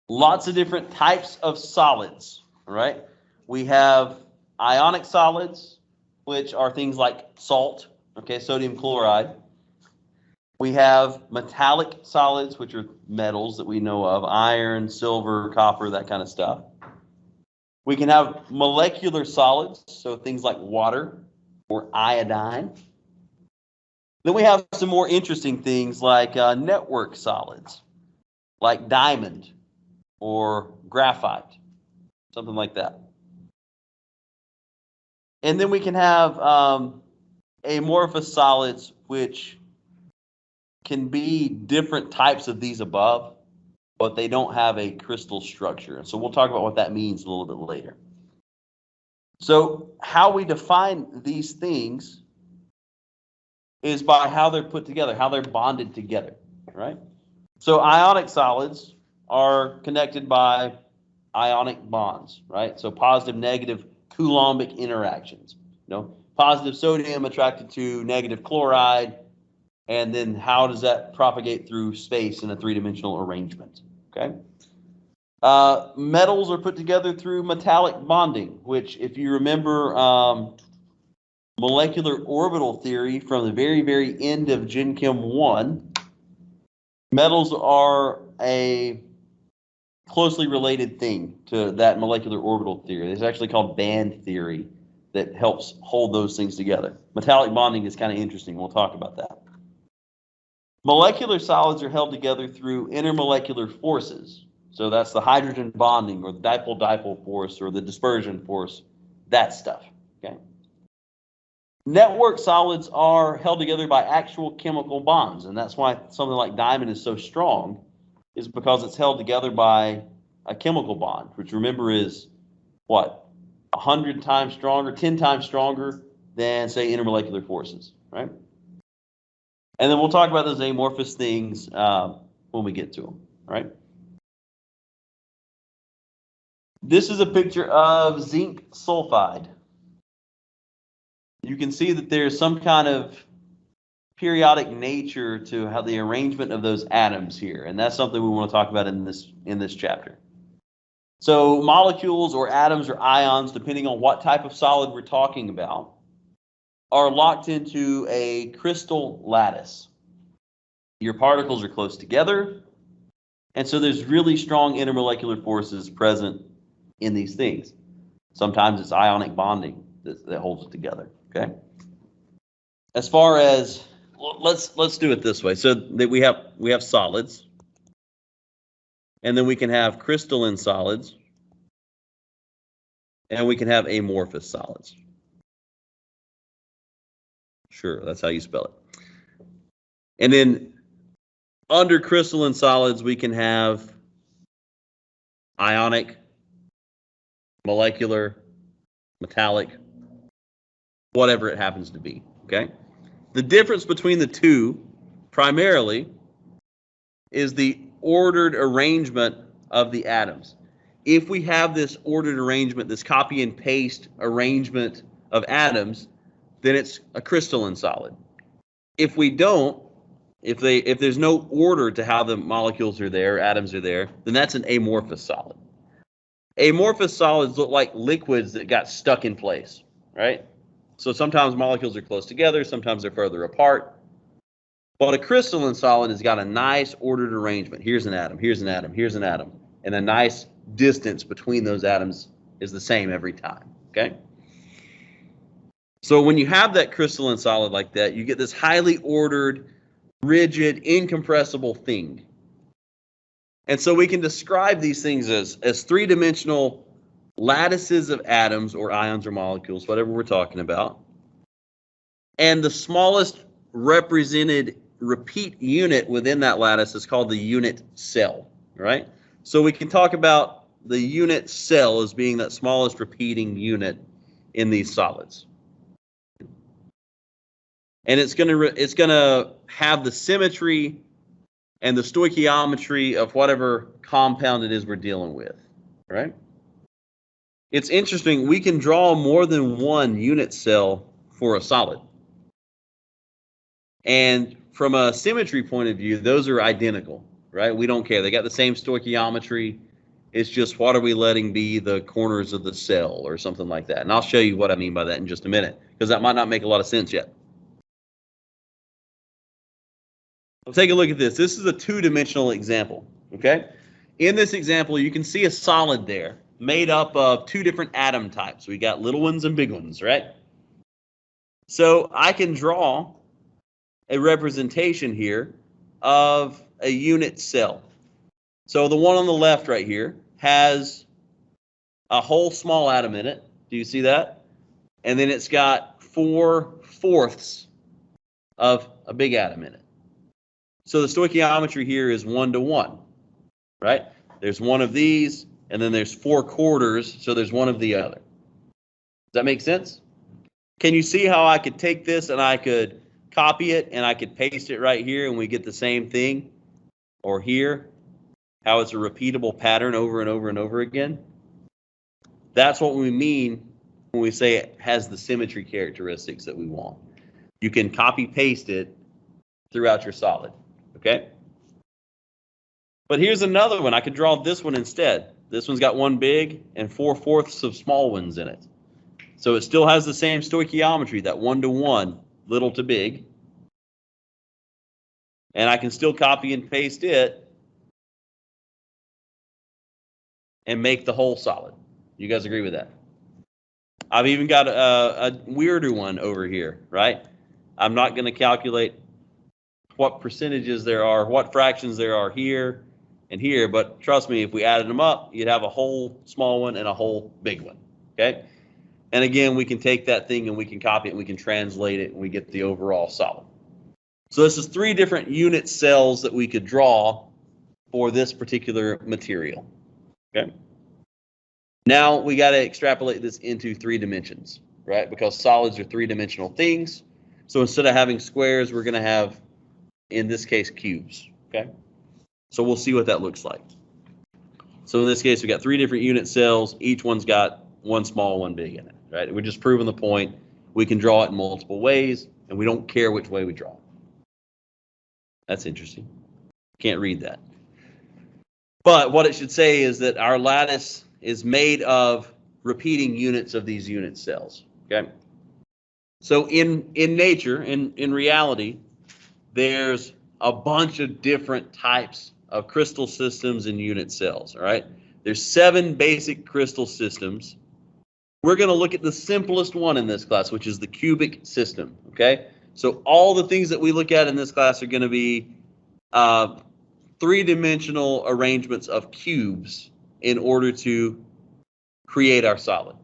Lots of different types of solids, right? We have ionic solids, which are things like salt, okay, sodium chloride. We have metallic solids, which are metals that we know of, iron, silver, copper, that kind of stuff. We can have molecular solids, so things like water or iodine. Then we have some more interesting things like network solids, like diamond or graphite, something like that. And then we can have amorphous solids, which can be different types of these above, but they don't have a crystal structure. So we'll talk about what that means a little bit later. So how we define these things is by how they're put together, how they're bonded together, right? So ionic solids are connected by ionic bonds, right? So positive, negative Coulombic interactions. Positive sodium attracted to negative chloride, and then how does that propagate through space in a three-dimensional arrangement, okay? Metals are put together through metallic bonding, which, if you remember molecular orbital theory from the very, very end of Gen Chem 1, metals are a closely related thing to that molecular orbital theory. It's actually called band theory that helps hold those things together. Metallic bonding is kind of interesting. We'll talk about that. Molecular solids are held together through intermolecular forces. So that's the hydrogen bonding or the dipole-dipole force or the dispersion force, that stuff, okay? Network solids are held together by actual chemical bonds, and that's why something like diamond is so strong, is because it's held together by a chemical bond, which remember is what? 100 times stronger, 10 times stronger than, say, intermolecular forces, right? And then we'll talk about those amorphous things when we get to them, right? This is a picture of zinc sulfide. You can see that there's some kind of periodic nature to how the arrangement of those atoms here, and that's something we want to talk about in this chapter. So molecules or atoms or ions, depending on what type of solid we're talking about, are locked into a crystal lattice. Your particles are close together, and so there's really strong intermolecular forces present in these things. Sometimes it's ionic bonding that holds it together, okay? As far as, let's do it this way. So that we have solids, and then we can have crystalline solids, and we can have amorphous solids. Sure, that's how you spell it. And then under crystalline solids, we can have ionic, molecular, metallic, whatever it happens to be, okay? The difference between the two, primarily, is the ordered arrangement of the atoms. If we have this ordered arrangement, this copy and paste arrangement of atoms, then it's a crystalline solid. If we don't, if there's no order to how the molecules are there, atoms are there, then that's an amorphous solid. Amorphous solids look like liquids that got stuck in place, right? So sometimes molecules are close together, sometimes they're further apart. But a crystalline solid has got a nice ordered arrangement. Here's an atom, here's an atom, here's an atom. And a nice distance between those atoms is the same every time, okay? So when you have that crystalline solid like that, you get this highly ordered, rigid, incompressible thing. And so we can describe these things as three-dimensional lattices of atoms or ions or molecules, whatever we're talking about. And the smallest represented repeat unit within that lattice is called the unit cell, right? So we can talk about the unit cell as being that smallest repeating unit in these solids. And it's gonna have the symmetry and the stoichiometry of whatever compound it is we're dealing with, right? It's interesting, we can draw more than one unit cell for a solid. And from a symmetry point of view, those are identical, right? We don't care. They got the same stoichiometry. It's just what are we letting be the corners of the cell or something like that. And I'll show you what I mean by that in just a minute, because that might not make a lot of sense yet. Let's take a look at this. This is a two-dimensional example, okay? In this example, you can see a solid there made up of two different atom types. We got little ones and big ones, right? So I can draw a representation here of a unit cell. So the one on the left right here has a whole small atom in it. Do you see that? And then it's got 4/4 of a big atom in it. So the stoichiometry here is 1:1, right? There's one of these, and then there's 4/4, so there's one of the other. Does that make sense? Can you see how I could take this and I could copy it and I could paste it right here and we get the same thing? Or here, how it's a repeatable pattern over and over and over again? That's what we mean when we say it has the symmetry characteristics that we want. You can copy paste it throughout your solid, okay? But here's another one. I could draw this one instead. This one's got one big and 4/4 of small ones in it. So it still has the same stoichiometry, that 1:1, little to big. And I can still copy and paste it and make the whole solid. You guys agree with that? I've even got a weirder one over here, right? I'm not going to calculate what percentages there are, what fractions there are here and here, but trust me, if we added them up, you'd have a whole small one and a whole big one, okay? And again, we can take that thing and we can copy it and we can translate it and we get the overall solid. So this is 3 different unit cells that we could draw for this particular material, okay? Now we got to extrapolate this into 3 dimensions, right? Because solids are 3-dimensional things. So instead of having squares, we're going to have, in this case, cubes, okay? So we'll see what that looks like. So in this case, we got 3 different unit cells. Each one's got one small, one big in it, right? We're just proving the point. We can draw it in multiple ways, and we don't care which way we draw. That's interesting. Can't read that. But what it should say is that our lattice is made of repeating units of these unit cells, okay? So in nature, in reality, there's a bunch of different types of crystal systems and unit cells, all right? There's 7 basic crystal systems. We're going to look at the simplest one in this class, which is the cubic system, okay? So all the things that we look at in this class are going to be 3-dimensional arrangements of cubes in order to create our solid.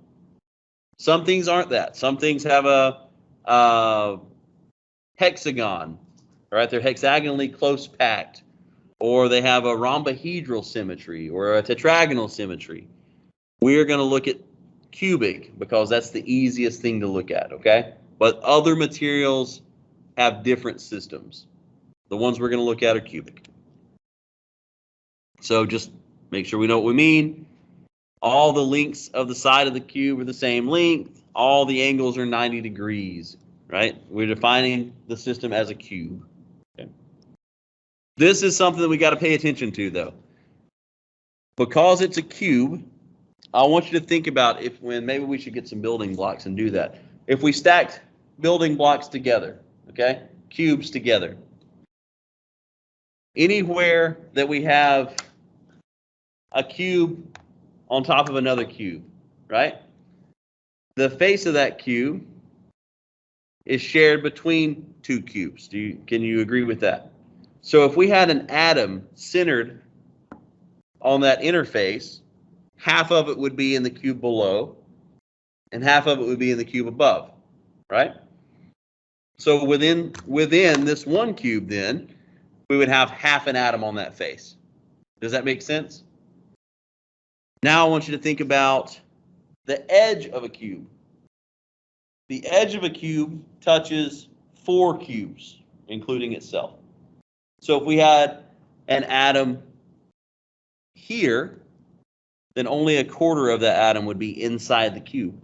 Some things aren't that. Some things have a hexagon, right? They're hexagonally close packed, or they have a rhombohedral symmetry or a tetragonal symmetry. We're going to look at cubic because that's the easiest thing to look at, okay? But other materials have different systems. The ones we're going to look at are cubic. So just make sure we know what we mean. All the lengths of the side of the cube are the same length. All the angles are 90 degrees, right? We're defining the system as a cube. Okay. This is something that we got to pay attention to, though. Because it's a cube, I want you to think about maybe we should get some building blocks and do that. If we stacked building blocks together, okay, cubes together, anywhere that we have a cube on top of another cube, right? The face of that cube is shared between 2 cubes. Can you agree with that? So if we had an atom centered on that interface, half of it would be in the cube below, and half of it would be in the cube above, right? So within this one cube, then, we would have half an atom on that face. Does that make sense? Now I want you to think about the edge of a cube. The edge of a cube touches 4 cubes, including itself. So if we had an atom here, then only 1/4 of that atom would be inside the cube.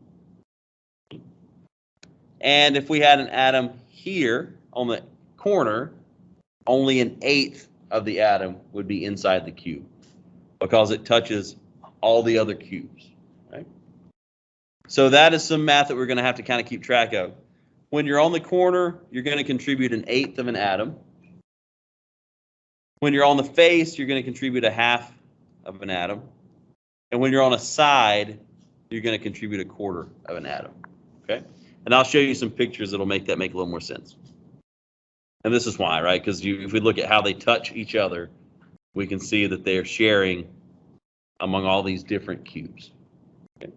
And if we had an atom here on the corner, only 1/8 of the atom would be inside the cube because it touches all the other cubes, right? So that is some math that we're going to have to kind of keep track of. When you're on the corner, you're going to contribute 1/8 of an atom. When you're on the face, you're going to contribute 1/2 of an atom. And when you're on a side, you're going to contribute 1/4 of an atom. Okay? And I'll show you some pictures that'll make that make a little more sense. And this is why, right? Because if we look at how they touch each other, we can see that they're sharing among all these different cubes. Okay?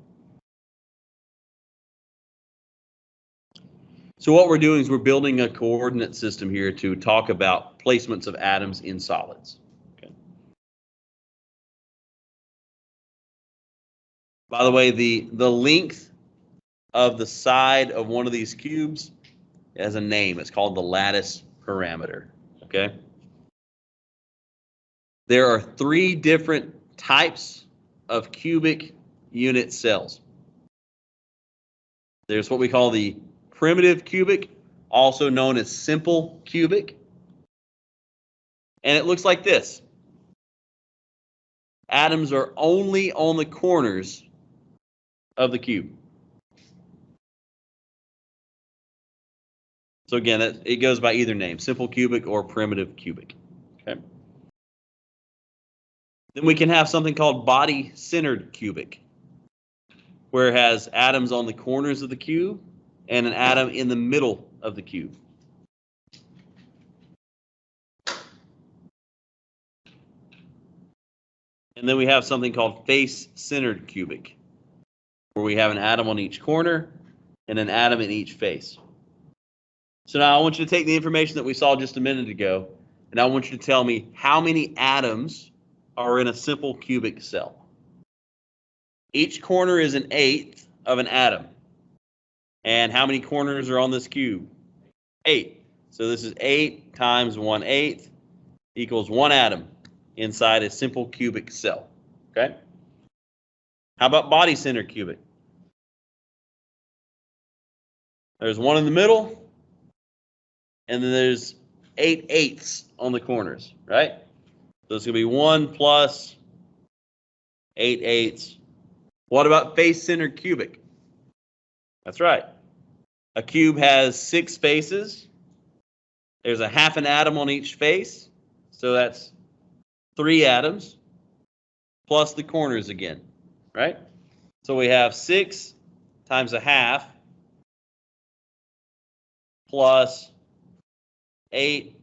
So what we're doing is we're building a coordinate system here to talk about placements of atoms in solids. Okay? By the way, the length of the side of one of these cubes has a name. It's called the lattice parameter. Okay? There are 3 different types of cubic unit cells. There's what we call the primitive cubic, also known as simple cubic. And it looks like this. Atoms are only on the corners of the cube. So again, it goes by either name, simple cubic or primitive cubic. Okay. Then we can have something called body-centered cubic, where it has atoms on the corners of the cube and an atom in the middle of the cube. And then we have something called face-centered cubic, where we have an atom on each corner and an atom in each face. So now I want you to take the information that we saw just a minute ago, and I want you to tell me how many atoms are in a simple cubic cell. Each corner is 1/8 of an atom. And how many corners are on this cube? 8. So this is 8 times 1/8 equals 1 atom inside a simple cubic cell. Okay? How about body-centered cubic? There's 1 in the middle, and then there's 8/8 on the corners, right? So it's going to be 1 plus 8/8. What about face-centered cubic? That's right. A cube has 6 faces. There's 1/2 an atom on each face, so that's 3 atoms, plus the corners again, right? So we have 6 times 1/2 plus 8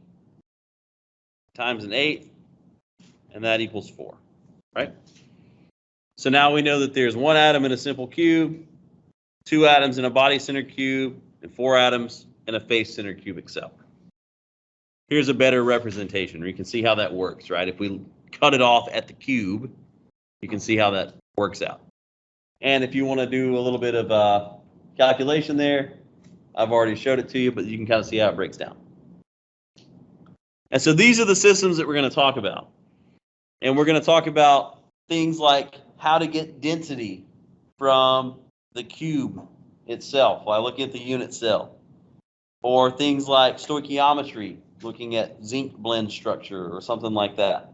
times 1/8, and that equals 4, right? So now we know that there's 1 atom in a simple cube, 2 atoms in a body-centered cube, and 4 atoms in a face-centered cubic cell. Here's a better representation, where you can see how that works, right? If we cut it off at the cube, you can see how that works out. And if you want to do a little bit of calculation there, I've already showed it to you, but you can kind of see how it breaks down. And so these are the systems that we're going to talk about. And we're going to talk about things like how to get density from the cube itself while looking at the unit cell. Or things like stoichiometry, looking at zinc blend structure or something like that.